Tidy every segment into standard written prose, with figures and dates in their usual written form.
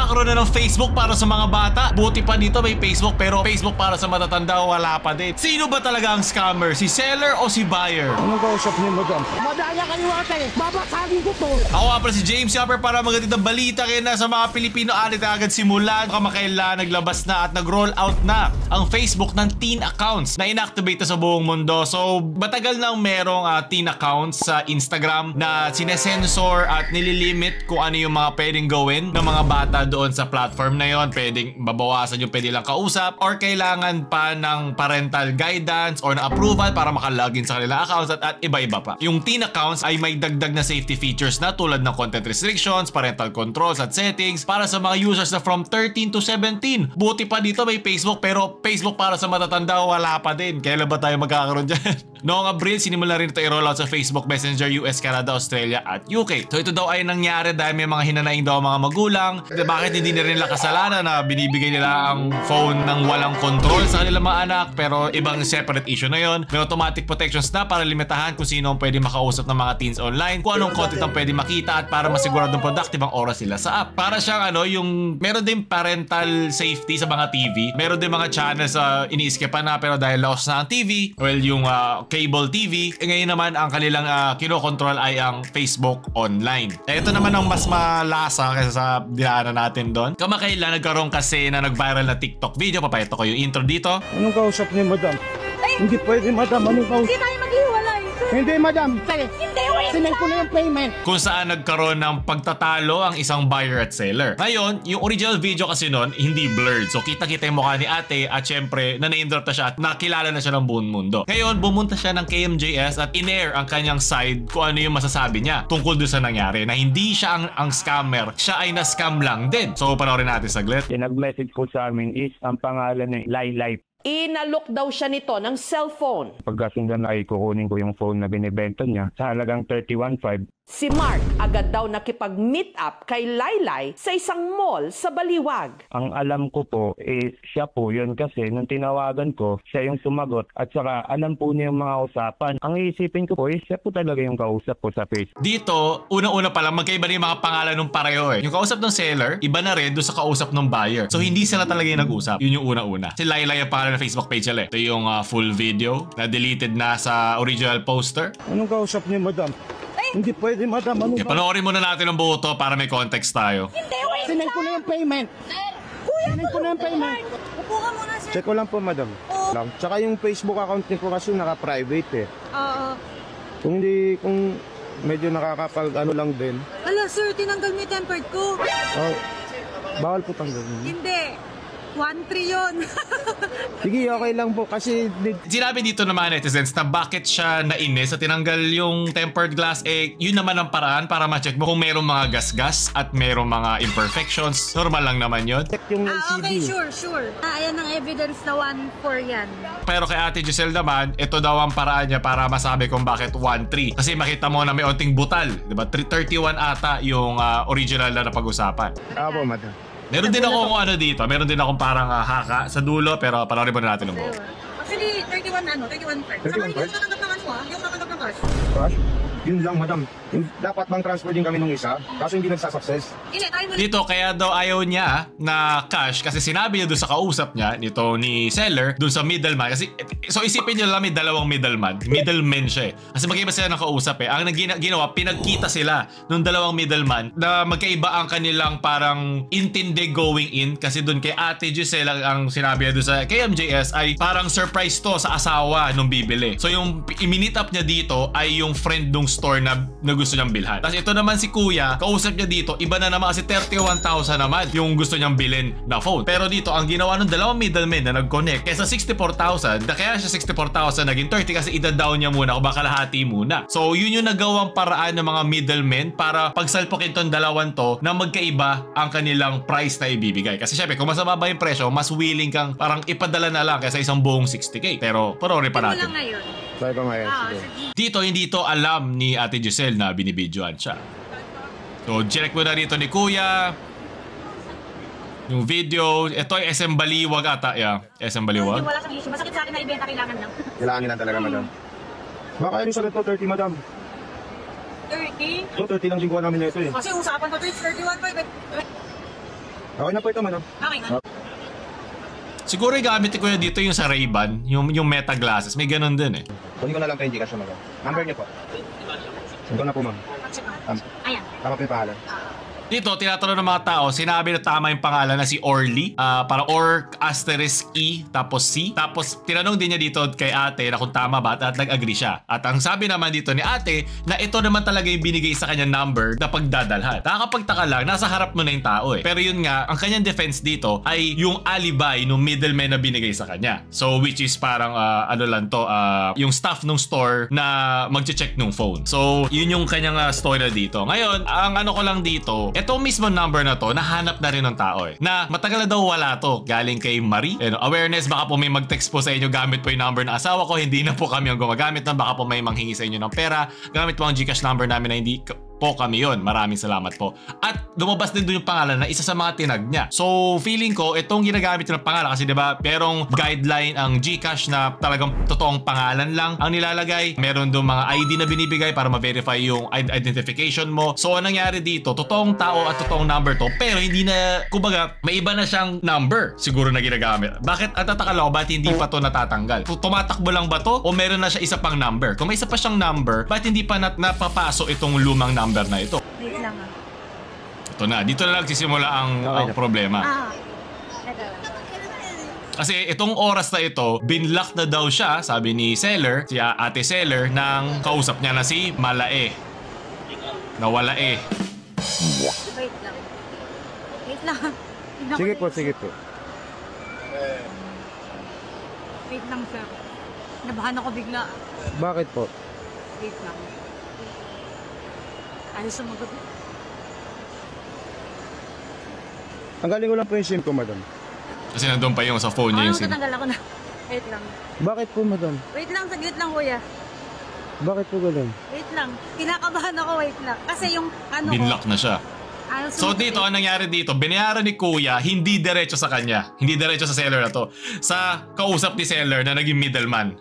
magkakaroon na ng Facebook para sa mga bata. Buti pa dito may Facebook, pero Facebook para sa matatanda wala pa din. Sino ba talaga ang scammer? Si seller o si buyer? Anong kausap niyo, madam? Madaya kayo ate, babasagin ko to. Ako nga pala si James Yapper para magandang balita kayo na sa mga Pilipino alit agad simulan. Kamakailan naglabas na at nag-roll out na ang Facebook ng teen accounts na inactivate sa buong mundo. So matagal nang merong teen accounts sa Instagram na sinesensor at nililimit kung ano yung mga pwedeng gawin ng mga bata doon sa platform na yon. Pwedeng babawasan yung pwede lang kausap or kailangan pa ng parental guidance or na approval para makalogin sa kanilang accounts at iba-iba pa. Yung teen accounts ay may dagdag na safety features na tulad ng content restrictions, parental controls at settings para sa mga users na from 13 to 17. Buti pa dito may Facebook, pero Facebook para sa matatanda wala pa din. Kailan ba tayo magkakaroon dyan? Noong Abril, sinimula rin ito i-roll out sa Facebook Messenger US, Canada, Australia at UK. So ito daw ay nangyari dahil may mga hinanaing daw mga magulang. Bakit hindi na rin nila kasalanan na binibigay nila ang phone ng walang control sa kanilang mga anak, pero ibang separate issue na yon. May automatic protections na para limitahan kung sino ang pwede makausap ng mga teens online, kung anong content ang pwede makita at para masiguradong productive ang oras sila sa app. Para siyang yung meron din parental safety sa mga TV. Meron din mga channels ini-skipan na pero dahil lost na ang TV, well yung cable TV, ngayon naman ang kanilang kinokontrol ay ang Facebook online. Ito naman ang mas malasa kaysa sa dinaanan natin doon. Kamakailan nagkaroon kasi na nag-viral na TikTok video. Papayito ko yung intro dito. Anong kausap niyo, madam? Hindi pwede, madam. Anong kausap? Hindi tayo maghiwalay. Hindi, madam. Hindi, wait. Sinend ko na yung payment. Kung saan nagkaroon ng pagtatalo ang isang buyer at seller. Ngayon, yung original video kasi nun, hindi blurred. So kita-kita yung mukha ni ate at syempre, na-name drop na siya at nakilala na siya ng buong mundo. Ngayon, bumunta siya ng KMJS at in-air ang kanyang side kung ano yung masasabi niya tungkol doon sa nangyari. Na hindi siya ang scammer, siya ay na-scam lang din. So panoorin natin saglit. Yung nag-message po sa amin is ang pangalan ni Laylay. Inalok daw siya nito ng cellphone. Pagkasundan ay kukunin ko yung phone na binibenta niya sa halagang 31,500. Si Mark agad daw nakipag-meet up kay Laylay sa isang mall sa Baliwag. Ang alam ko po is siya po yun kasi nung tinawagan ko, siya yung sumagot at saka alam po niya yung mga usapan. Ang iisipin ko po is siya po talaga yung kausap ko sa Facebook. Dito, unang-una pa lang, magkaiba na yung mga pangalan ng pareho eh. Yung kausap ng seller, iba na rin doon sa kausap ng buyer. So hindi sila talaga yung nag-usap. Yun yung una-una. Si Laylay ang pangalan ng Facebook page nila eh. Ito yung full video na deleted na sa original poster. Anong kausap niyo, madam? Hindi pwede, madam. Anong Panoorin muna natin ang buo to para may context tayo. Hindi, wait. Sinend ko na yung payment. Sir, kuya, Sinend ko na yung payment. upo ka muna, sir. Check ko lang po, madam. Oo. Tsaka yung Facebook account niyo po kasi naka-private eh. Oo. Kung medyo nakakapag lang din. Ala, sir, tinanggal mo yung tempered ko. Oh, bawal po tanggalin. Hindi. 1-3 yun. Sige, okay lang po kasi Sinabi dito ng mga netizens na bakit siya nainis at tinanggal yung tempered glass, yun naman ang paraan para ma-check mo kung merong mga gasgas at merong mga imperfections. Normal lang naman yun. check yung Okay, LCD. sure. Ayan ang evidence na 1-4 yan. Pero kay Ate Giselle naman, ito daw ang paraan niya para masabi kung bakit 1-3. Kasi makita mo na may onting butal. Diba? 31 ata yung original na napag-usapan. Apo, madam. Meron din akong dito. Meron din akong parang haka sa dulo, pero panoorin mo na natin ang buo. Actually, 31 Saka 31 yung natanggap ng yung natanggap ng cash. Cash? Yun lang, madam. Dapat bang transfer din kami nung isa? Kaso hindi nagsasuccess. Hindi, tayo muna. Dito, kaya daw ayaw niya na cash kasi sinabi niya doon sa kausap niya, nito ni seller, doon sa middleman. Kasi, so isipin niyo lang may dalawang middleman. Middleman siya eh. Kasi magkaiba sila ng kausap eh. Ang ginawa, pinagkita sila nung dalawang middleman na magkaiba ang kanilang parang intindi going in. Kasi doon kay Ate Giselle, ang sinabi niya doon sa KMJS ay parang surprise to sa asawa nung bibili. So yung i-meet up niya dito ay yung friend nung store na gusto niyang bilhan. Tapos ito naman si kuya, kausap niya dito, iba na naman kasi 31,000 naman yung gusto niyang bilhin na phone. Pero dito, ang ginawa ng dalawang middlemen na nag-connect, kesa 64,000, na kaya siya 64,000 naging 30 kasi ida-down niya muna o baka kalahati muna. So yun yung nagawang paraan ng mga middlemen para pagsalpokin tong dalawan to na magkaiba ang kanilang price na ibibigay. Kasi syempre, kung mas mababa yung presyo, mas willing kang parang ipadala na lang kaysa isang buong 60k. Pero panoorin pa natin. Try ko ngayon. Sige. Dito, hindi to alam ni Ate Giselle na binibidyoan siya. So, check mo na rito ni Kuya. Yung video. Ito ay SM Baliwag ata. Yeah, SM Baliwag. Wala sa issue. Masakit sa akin na ibenta kailangan lang. Kailangan nila talaga, madam. Baka yung sagot ko 30, madam. 30? So, 30 lang din kuha namin na ito eh. Kasi usapan ko 31.5. Okay na po ito, madam. Okay na. Siguro yung gamit ko yun dito yung sa Ray-Ban, yung Meta glasses. May ganun din eh. Kunin ko na lang po yung Gcash mo, madam. Number niyo po. Ito na po, ma'am. Ayan. Tama po yung pangalan. Dito, tinatanong ng mga tao, sinabi na tama yung pangalan na si Orly. Para Or asterisk E, tapos C. Tapos tinanong din niya dito kay ate na kung tama ba at nag-agree siya. At ang sabi naman dito ni ate, na ito naman talaga yung binigay sa kanyang number na pagdadalhan. Nakakapagtaka lang, nasa harap mo na yung tao eh. Pero yun nga, ang kanyang defense dito ay yung alibi ng middleman na binigay sa kanya. So which is parang ano lang to, yung staff ng store na magche-check ng phone. So yun yung kanyang story na dito. Ngayon, ang ano ko lang dito, itong mismo number na to, nahanap na rin ng tao eh. Na matagal na daw wala to. Galing kay Marie. Awareness, baka po may mag-text po sa inyo, gamit po yung number na asawa ko. Hindi na po kami ang gumagamit na. Baka po may manghingi sa inyo ng pera. Gamit po ang Gcash number namin na hindi po kami yon. Maraming salamat po. At lumabas din doon yung pangalan na isa sa mga tinag niya. So feeling ko itong ginagamit ng pangalan kasi 'di ba, merong guideline ang GCash na talagang totoong pangalan lang ang nilalagay. Meron doon mga ID na binibigay para ma-verify yung identification mo. So anong nangyari dito, totoong tao at totoong number to, pero hindi na, kumbaga, may iba na siyang number siguro na ginagamit. Bakit at tataka lang ako, ba't hindi pa to natatanggal? Tumatakbo lang ba to o meron na siya isa pang number? Kung may isa pa siyang number, ba't hindi pa napapasok itong lumang number na ito? Wait lang Ito na, dito na nagsisimula ang problema. Kasi itong oras na ito, binlock na daw siya, sabi ni seller, si ate seller, ng kausap niya na si Malae. Nawala eh. Wait lang. Wait lang. Sige po, sige po. Wait lang, sir. Nabahan ako bigla. Bakit po? Wait lang. Ano sumagot? Tanggalin ko lang po yung SIM ko, madam. Kasi nandun pa yung sa phone niya yung SIM. Tatanggal ako na. Wait lang. Bakit po, madam? Wait lang, saglit lang, kuya. Bakit po ganun? Wait lang. Kinakabahan ako, wait lang. Kasi yung ano Binlock na siya. So dito, anong nangyari dito? Binayaran ni kuya, hindi diretso sa kanya. Hindi diretso sa seller na to. Sa kausap ni seller na naging middleman.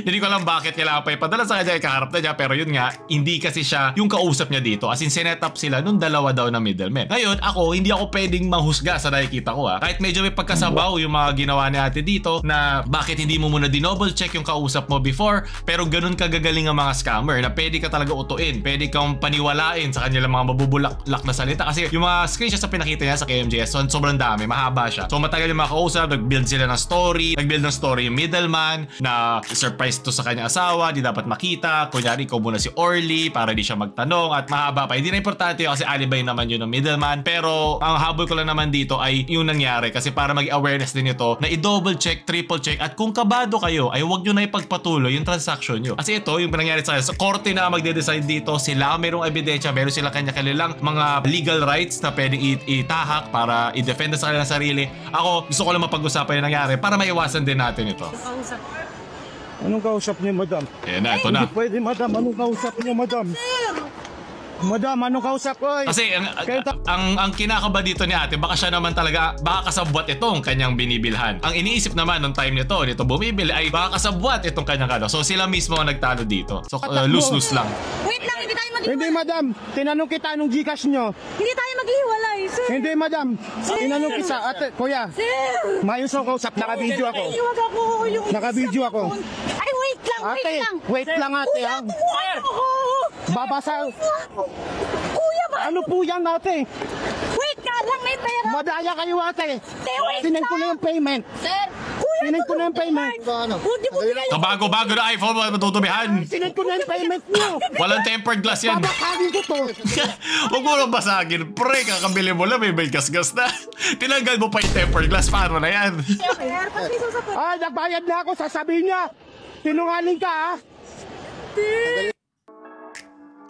Hindi ko alam bakit kailangan pa ipadala sa kanya, ikaharap na niya. Pero yun nga, hindi kasi siya yung kausap niya dito. As in, sinet up sila nung dalawa daw na middleman. Ngayon, hindi ako pwedeng mahusga sa nakikita ko ha. Kahit medyo may pagkasabaw yung mga ginawa ni ate dito na bakit hindi mo muna dinouble check yung kausap mo before. Pero ganun kagagaling ang mga scammer na pwede ka talaga utuin. Pwede kang paniwalain sa kanilang mga mabubulak-lak na salita. Kasi yung mga screenshots na pinakita niya sa KMJS, sobrang dami, mahaba siya. So matagal yung mga kausap, nag-build sila ng story, nag-build ng story yung middleman na surprise to sa kanyang asawa, di dapat makita. Kunyari, ikaw muna si Orly para di siya magtanong at mahaba pa. Hindi na importante yun kasi alibi naman yun ng middleman. Pero ang habol ko lang naman dito ay yung nangyari kasi para mag-awareness din ito na i-double check, triple check at kung kabado kayo ay huwag nyo na ipagpatuloy yung transaction nyo. Kasi ito, yung nangyari sa korte na magde-decide dito, sila merong ebidensya, meron sila kanya-kanilang mga legal rights na pwedeng itahak para i-defend sa kanilang sarili. Ako, gusto ko lang mapag-usapan yung nangyari para maiwasan din natin ito. kausap. Anong kausap niyo, madam? Ayan na, ito na. Hindi pwede, madam. Anong kausap niyo, madam? Madam, anong kausap ko? Kasi ang kinakaba dito ni ate, baka siya naman talaga, baka kasabwat itong kanyang binibilhan. Ang iniisip naman nung time nito bumibili ay baka kasabwat itong kanyang So sila mismo ang nagtalo dito. So lose-lose lang. Wait lang, hindi tayo maghiwalay. Hindi, madam. Tinanong kita anong Gcash niyo. Hindi tayo maghiwalay, sir. Hindi, madam. Tinanong kita. Ate, kuya. Sir! Mayos ako kausap. Naka-video ako. Ay, wag ako. Yung Naka-video ako. Ay, wait lang, Ate, wait lang. wait lang, ate, Kuya, ha? tuwa ako. Babasa. Kuya ba? Ano po yan, ate? Wait ka lang, may pera. Madaya kayo, ate. wait Sinend ko lang. na yung payment. Sir, kuya, Sinend ko na yung payment. Hindi mo binigay. Kabago-bago na iPhone mo matutubihan. Sinend ko na yung payment niyo. Walang tempered glass yan. Babakarin ko to. Huwag mo lang basagin. Pre, kakabili mo lang, may gas-gas na. Tinanggal mo pa yung tempered glass. Paano na yan? Sir, pati sasagot. Ay, nagbayad na ako. Sasabihin niya. Sinungaling ka, ha?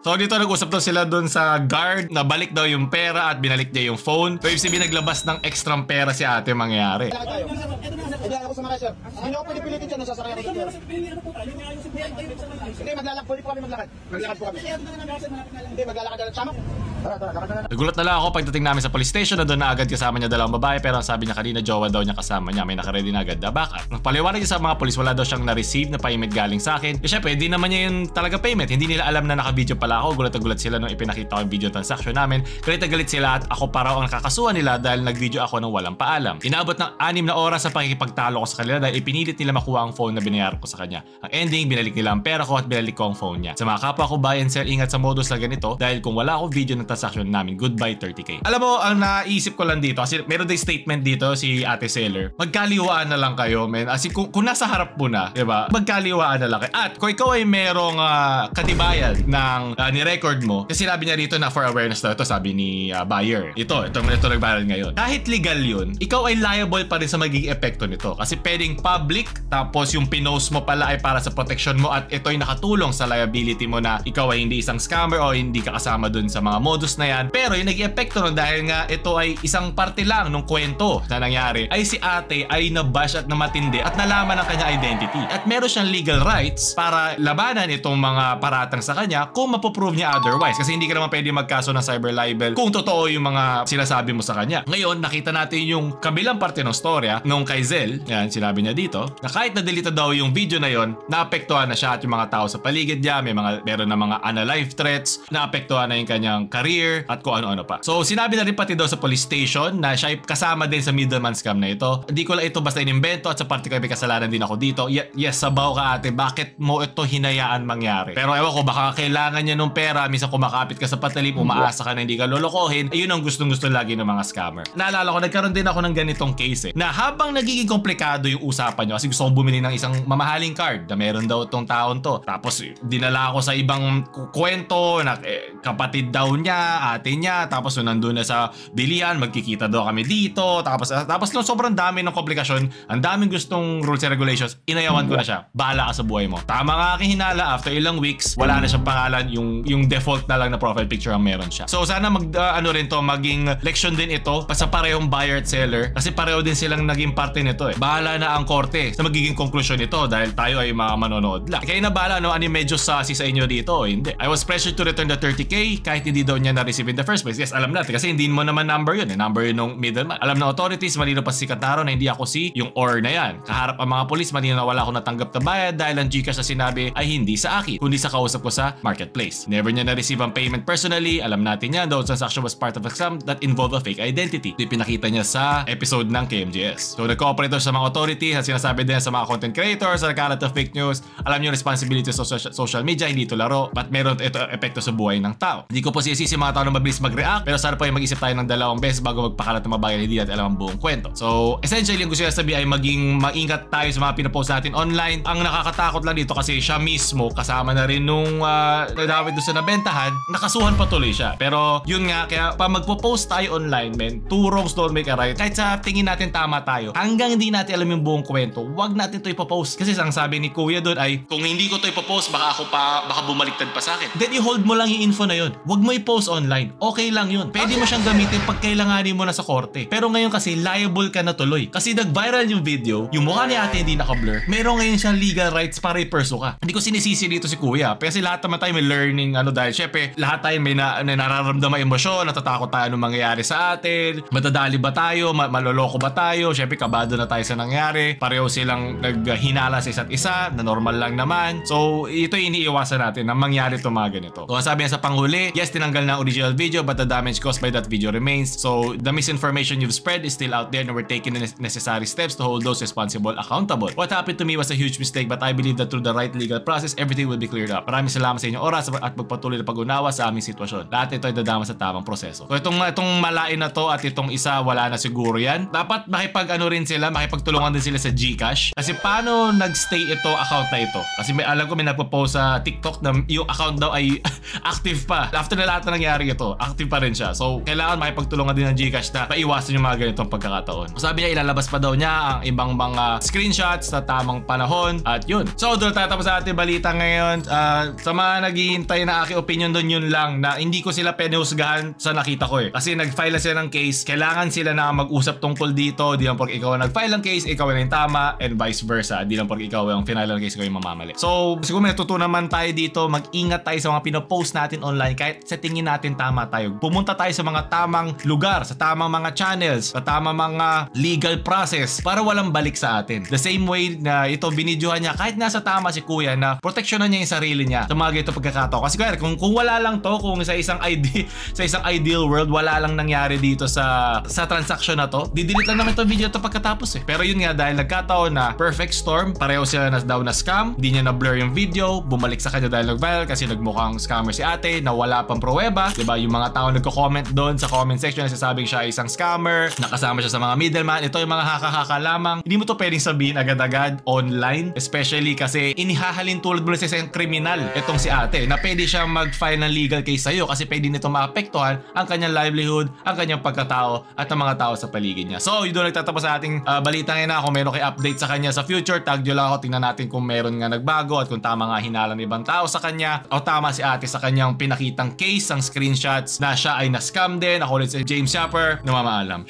So dito nag-usap daw sila doon sa guard na balik daw yung pera at binalik niya yung phone. So ibig sabihin naglabas ng extra pera si ate mangyayari. Hindi ako sa mga sir. Hindi ako pinipilit dyan. Nasasakay ako dyan. Hindi, pwede po kami maglakad. Maglakad po kami. Hindi, maglalakad dyan. Sama. Tara, lakad na. Nagulat na lang ako pagdating namin sa police station na doon na agad kasama niya dalawang babae pero ang sabi niya kanina jowa daw niya kasama niya. May nakaready na agad na backup. Paliwanag niya sa mga police wala daw siyang na-receive na payment galing sa akin. Syempre, hindi naman niya yung talaga payment. Hindi nila alam na naka-video pala naniwala ako. Gulat na gulat sila nung ipinakita ko yung video transaction namin. Galit na galit sila at ako pa raw ang nakakasuhan nila dahil nag-video ako ng walang paalam. Inabot ng 6 na oras sa pakikipagtalo ko sa kanila dahil ipinilit nila makuha ang phone na binayaran ko sa kanya. Ang ending, binalik nila ang pera ko at binalik ko ang phone niya. Sa mga kapwa ko buy and sell, ingat sa modus na ganito dahil kung wala akong video ng transaction namin, goodbye 30k. Alam mo, ang naisip ko lang dito, kasi meron din statement dito si ate seller, magkaliwaan na lang kayo, men. As in, kung nasa harap mo na, diba? Magkaliwaan na lang kayo. At kung ikaw ay merong katibayan ng ni-record mo, kasi sinabi niya dito na for awareness daw ito, sabi ni buyer. Ito nag-viral ngayon. Kahit legal yun, ikaw ay liable pa rin sa magiging epekto nito. Kasi pwedeng public, tapos yung pinost mo pala ay para sa protection mo at ito ay nakatulong sa liability mo na ikaw ay hindi isang scammer o hindi ka kasama dun sa mga modus na yan. Pero yung naging epekto nun dahil nga ito ay isang parte lang ng kwento na nangyari, ay si ate ay nabash at namatindi at nalaman ang kanya identity. At meron siyang legal rights para labanan itong mga paratang sa kanya kung mapoprove niya otherwise. Kasi hindi ka naman pwede magkaso ng cyber libel kung totoo yung mga sinasabi mo sa kanya. Ngayon, nakita natin yung kabilang parte ng storya nung kay Zel. Yan, sinabi niya dito na kahit na-delete daw yung video na yon, naapektuhan na siya at yung mga tao sa paligid niya. Meron na mga unalive threats, naapektuhan na yung kanyang career at kung ano-ano pa. So, sinabi na rin pati daw sa police station na siya ay kasama din sa middleman scam na ito. Hindi ko lang ito basta inimbento at sa parte ko may kasalanan din ako dito. Yes, sabaw ka ate, bakit mo ito hinayaan mangyari? Pero ewan ko, baka kailangan niya ng pera, minsan kumakapit ka sa patalim, umaasa ka na hindi ka lolokohin, ayun ang gustong-gusto lagi ng mga scammer. Naalala ko, nagkaroon din ako ng ganitong case na habang nagiging komplikado yung usapan nyo, kasi gusto kong bumili ng isang mamahaling card na meron daw itong taon to. Tapos dinala ako sa ibang kwento na kapatid daw niya, ate niya, tapos nandun na sa bilihan, magkikita daw kami dito, tapos nung sobrang dami ng komplikasyon, ang daming gustong rules and regulations, inayawan ko na siya. Bahala ka sa buhay mo. Tama nga aking hinala, after ilang weeks, wala na siyang pangalan, yung default na lang na profile picture ang meron siya. So sana maging leksyon din ito sa parehong buyer at seller kasi pareho din silang naging parte nito eh. Bahala na ang korte sa magiging konklusyon nito dahil tayo ay mga manonood lang. Kaya na bahala ano yung medyo sassy sa inyo dito o hindi. I was pressured to return the 30k kahit hindi daw niya na-receive in the first place. Yes, alam natin kasi hindi mo naman number yun eh. Number yun ng middleman. Alam ng authorities, malino pa sikat na araw na hindi ako yung or na yan. Kaharap ang mga polis, malino na wala akong natanggap na bayad dahil ang Gcash na sinabi ay hindi sa akin, kundi sa kausap ko sa marketplace. Never niya na-receive ang payment personally. Alam natin yan, though transaction was part of a scam that involved a fake identity. Ito yung pinakita niya sa episode ng KMJS. So nag-cooperate sa mga authorities at sinasabi din sa mga content creators sa kalat of fake news. Alam niyo responsibility sa social media, hindi ito laro, but meron ito epekto sa buhay ng tao. Hindi ko po sisisi mga tao na mabilis mag-react, pero sana po ay mag-isip tayo ng dalawang beses bago magpakalat ng mabayan, hindi natin alam ang buong kwento. So essentially, yung gusto niya sabihin ay maging maingat tayo sa mga pinapost natin online. Ang nakakatakot lang dito kasi siya mismo kasama na rin nung nadawit doon sa nabentahan, nakasuhan patuloy siya. Pero yun nga, kaya pa magpo-post tayo online, men, two wrongs don't make a right. Kahit sa tingin natin tama tayo, hanggang hindi natin alam yung buong kwento, wag natin ito ipopost. Kasi ang sabi ni Kuya doon ay, kung hindi ko ito ipopost, baka bumaliktad pa sa akin. Then i-hold mo lang yung info na yun. Wag mo i-post online. Okay lang yun. Pwede mo siyang gamitin pag kailanganin mo na sa korte. Pero ngayon kasi liable ka na tuloy. Kasi nag-viral yung video, yung mukha ni ate hindi naka-blur. Meron ngayon siyang legal rights para i-pursue ka. Hindi ko sinisisi dito si Kuya. Kasi lahat naman tayo may learning dahil syempre lahat tayo may nararamdaman emosyon, natatakot tayo anong mangyayari sa atin, madadali ba tayo, maloloko ba tayo, syempre kabado na tayo sa nangyari, pareho silang naghinala sa isa't isa, na normal lang naman. So ito yung iniiwasan natin na mangyari ito mga ganito. So ang sabi niya sa panghuli, yes, tinanggal na ang original video but the damage caused by that video remains. So the misinformation you've spread is still out there and we're taking the necessary steps to hold those responsible accountable. What happened to me was a huge mistake but I believe that through the right legal process, everything will be cleared up. Maraming salamat sa inyong oras at magpatuloy na pag-unawa sa aming sitwasyon. Lahat ito ay dadama sa tamang proseso. So itong malain na to at itong isa, wala na siguro yan. Dapat makipagtulungan din sila sa Gcash. Kasi paano nag-stay ito account na ito? Kasi alam ko may nagpo-post sa TikTok na yung account daw ay active pa. After na lahat na nangyari ito, active pa rin siya. So kailangan makipagtulungan din ng Gcash na maiwasan yung mga ganitong pagkakataon. Sabi niya ilalabas pa daw niya ang ibang mga screenshots sa tamang panahon at yun. So doon tatapos sa ating balita ngayon. Sa mga naghihintay na aking opinion doon, yun lang na hindi ko sila pinahusgahan sa nakita ko eh. Kasi nag-file na sila ng case, kailangan sila na mag-usap tungkol dito. Di lang pag ikaw nag-file ng case, ikaw na yung tama and vice versa. Di lang pag ikaw yung final ng case, ikaw yung mamamali. So siguro may natutunan man tayo dito, mag-ingat tayo sa mga pinopost natin online kahit sa tingin natin tama tayo. Pumunta tayo sa mga tamang lugar, sa tamang mga channels, sa tamang mga legal process para walang balik sa atin. The same way na ito binidyohan niya, kahit nasa tama si Kuya na proteksyonan niya yung sarili niya sa mga ganito pagkakataon. tao. Kasi kung wala lang to, kung sa isang ideal world, wala lang nangyari dito sa transaction na to, didelete lang naman itong video to pagkatapos eh. Pero yun nga, dahil nagkataon na perfect storm, pareho sila na daw na scam, hindi niya na-blur yung video, bumalik sa kanya dahil nag-viral kasi nagmukhang scammer si ate na wala pang pruweba. Diba? Yung mga tao nagko-comment doon sa comment section na sasabing siya ay isang scammer, nakasama siya sa mga middleman. Ito yung mga haka-haka lamang. Hindi mo to pwedeng sabihin agad-agad online, especially kasi inihahalin tulad mo sa isang kriminal itong si ate na pwede siya mag-file ng legal case sa'yo kasi pwede nito maapektuhan ang kanyang livelihood, ang kanyang pagkatao at ang mga tao sa paligid niya. So, yun doon nagtatapos sa ating balita ngayon na. Kung meron kayo update sa kanya sa future, tag nyo lang ako, tingnan natin kung meron nga nagbago at kung tama nga hinala ng ibang tao sa kanya o tama si ate sa kanyang pinakitang case, ang screenshots na siya ay na-scam din. Ako ulit si James Shopper, namamaalam.